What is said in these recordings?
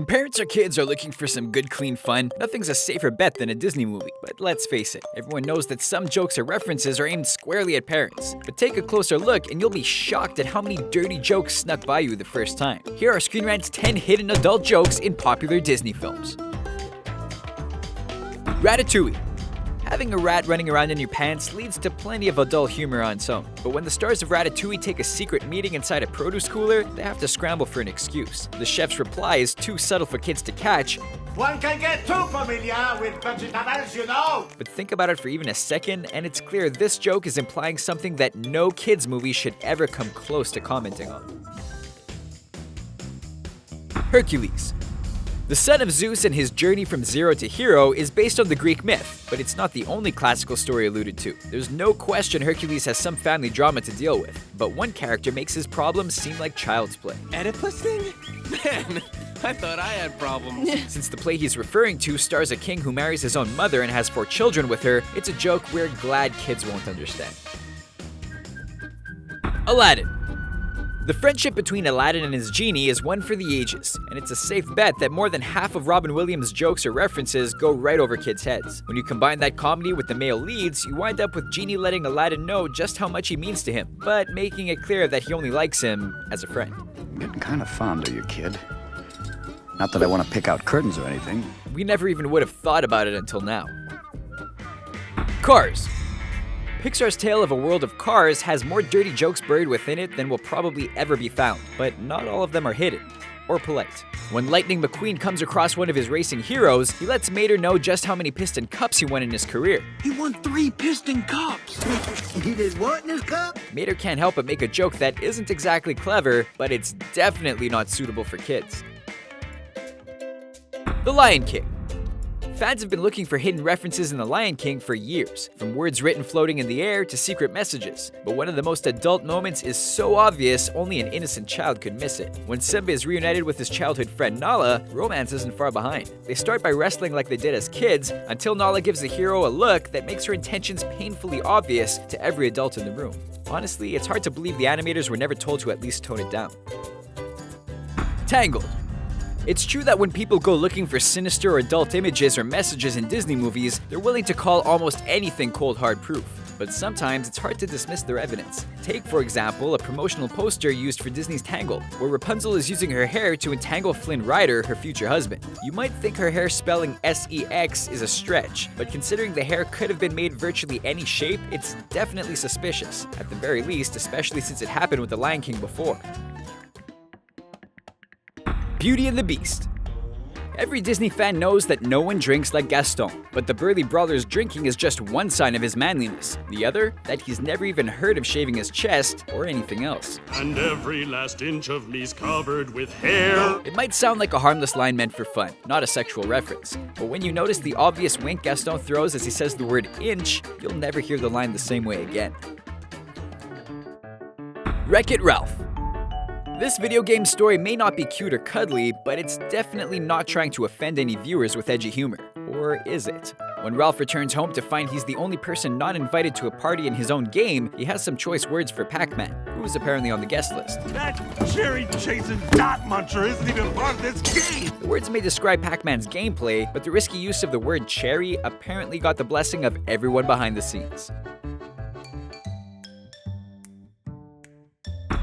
When parents or kids are looking for some good, clean fun, nothing's a safer bet than a Disney movie. But let's face it, everyone knows that some jokes or references are aimed squarely at parents. But take a closer look and you'll be shocked at how many dirty jokes snuck by you the first time. Here are Screen Rant's 10 hidden adult jokes in popular Disney films. Ratatouille. Having a rat running around in your pants leads to plenty of adult humor on its own. But when the stars of Ratatouille take a secret meeting inside a produce cooler, they have to scramble for an excuse. The chef's reply is too subtle for kids to catch. One can get too familiar with vegetables, you know! But think about it for even a second, and it's clear this joke is implying something that no kids' movie should ever come close to commenting on. Hercules. The son of Zeus and his journey from zero to hero is based on the Greek myth, but it's not the only classical story alluded to. There's no question Hercules has some family drama to deal with, but one character makes his problems seem like child's play. Oedipus thing? Man, I thought I had problems. Since the play he's referring to stars a king who marries his own mother and has 4 children with her, it's a joke we're glad kids won't understand. Aladdin. The friendship between Aladdin and his genie is one for the ages, and it's a safe bet that more than half of Robin Williams' jokes or references go right over kids' heads. When you combine that comedy with the male leads, you wind up with Genie letting Aladdin know just how much he means to him, but making it clear that he only likes him as a friend. I'm getting kind of fond of you, kid. Not that I want to pick out curtains or anything. We never even would have thought about it until now. Cars. Pixar's tale of a world of cars has more dirty jokes buried within it than will probably ever be found, but not all of them are hidden or polite. When Lightning McQueen comes across one of his racing heroes, he lets Mater know just how many piston cups he won in his career. He won 3 piston cups. He did what in his cup? Mater can't help but make a joke that isn't exactly clever, but it's definitely not suitable for kids. The Lion King. Fans have been looking for hidden references in The Lion King for years, from words written floating in the air to secret messages. But one of the most adult moments is so obvious, only an innocent child could miss it. When Simba is reunited with his childhood friend Nala, romance isn't far behind. They start by wrestling like they did as kids, until Nala gives the hero a look that makes her intentions painfully obvious to every adult in the room. Honestly, it's hard to believe the animators were never told to at least tone it down. Tangled. It's true that when people go looking for sinister or adult images or messages in Disney movies, they're willing to call almost anything cold hard proof. But sometimes it's hard to dismiss their evidence. Take, for example, a promotional poster used for Disney's Tangled, where Rapunzel is using her hair to entangle Flynn Rider, her future husband. You might think her hair spelling S-E-X is a stretch, but considering the hair could have been made virtually any shape, it's definitely suspicious. At the very least, especially since it happened with The Lion King before. Beauty and the Beast. Every Disney fan knows that no one drinks like Gaston, but the burly brawler's drinking is just one sign of his manliness. The other, that he's never even heard of shaving his chest or anything else. And every last inch of me's covered with hair. It might sound like a harmless line meant for fun, not a sexual reference. But when you notice the obvious wink Gaston throws as he says the word inch, you'll never hear the line the same way again. Wreck-It Ralph. This video game story may not be cute or cuddly, but it's definitely not trying to offend any viewers with edgy humor. Or is it? When Ralph returns home to find he's the only person not invited to a party in his own game, he has some choice words for Pac-Man, who's apparently on the guest list. That cherry-chasing dot muncher isn't even part of this game. The words may describe Pac-Man's gameplay, but the risky use of the word cherry apparently got the blessing of everyone behind the scenes.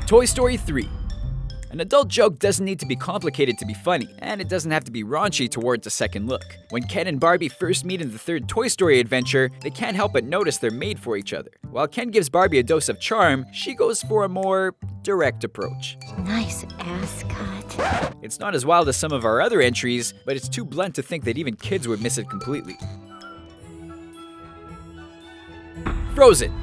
Toy Story 3. An adult joke doesn't need to be complicated to be funny, and it doesn't have to be raunchy to warrant a second look. When Ken and Barbie first meet in the 3rd Toy Story adventure, they can't help but notice they're made for each other. While Ken gives Barbie a dose of charm, she goes for a more direct approach. Nice ass cut. It's not as wild as some of our other entries, but it's too blunt to think that even kids would miss it completely. Frozen.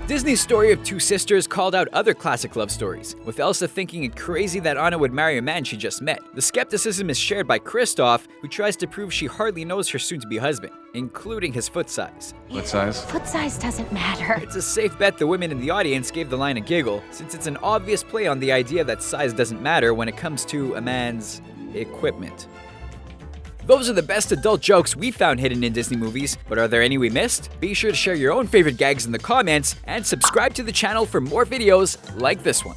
Disney's story of 2 sisters called out other classic love stories, with Elsa thinking it crazy that Anna would marry a man she just met. The skepticism is shared by Kristoff, who tries to prove she hardly knows her soon-to-be husband, including his foot size. What size? Foot size doesn't matter. It's a safe bet the women in the audience gave the line a giggle, since it's an obvious play on the idea that size doesn't matter when it comes to a man's equipment. Those are the best adult jokes we found hidden in Disney movies, but are there any we missed? Be sure to share your own favorite gags in the comments and subscribe to the channel for more videos like this one.